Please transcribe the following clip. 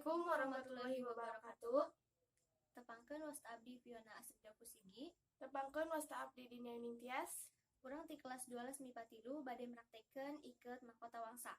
Assalamualaikum warahmatullahi wabarakatuh. Tepangkeun wasta abdi Fiona Asrida Kusigi. Tepangkeun wasta abdi Dinia Ningtyas. Urang ti kelas 12 MIPA 3 bade mraktekeun Ikeut Mahkota Wangsa.